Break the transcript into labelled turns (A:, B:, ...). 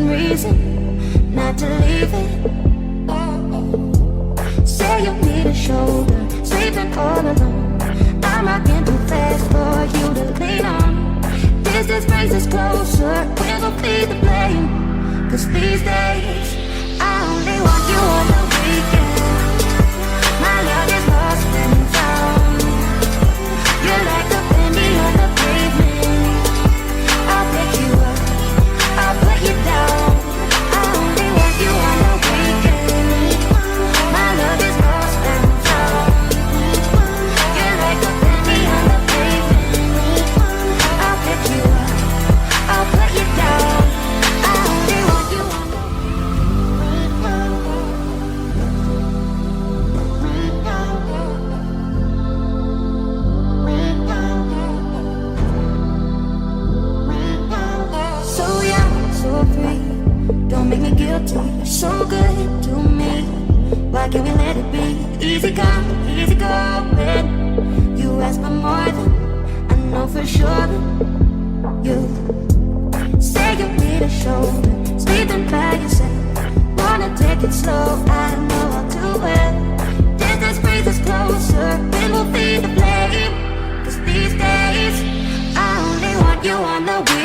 A: reason not to leave it. Say you need a shoulder, sleeping all alone. I'm rocking too fast for you to lean on. Distance brings us closer, we're gonna feed the blame. Cause these days, I only want you on the weekend. My love is lost and found. You're like a penny on the pavement. I'll pick you up, I'll put you down. I only want you on the weekend. My love is lost and found. You're like a penny on the pavement. I'll pick you up, I'll put you down. I only want you on the so young, so free. Don't make me guilty. You're so good to me. Why can't we let it be? Easy come, easy go. When you ask for more than I know for sure that you say you need a shoulder, sleeping by yourself. Wanna take it slow, I know I'll do it. Distance brings us closer, then we'll feed the flame. Cause these days, I only want you on the weekend.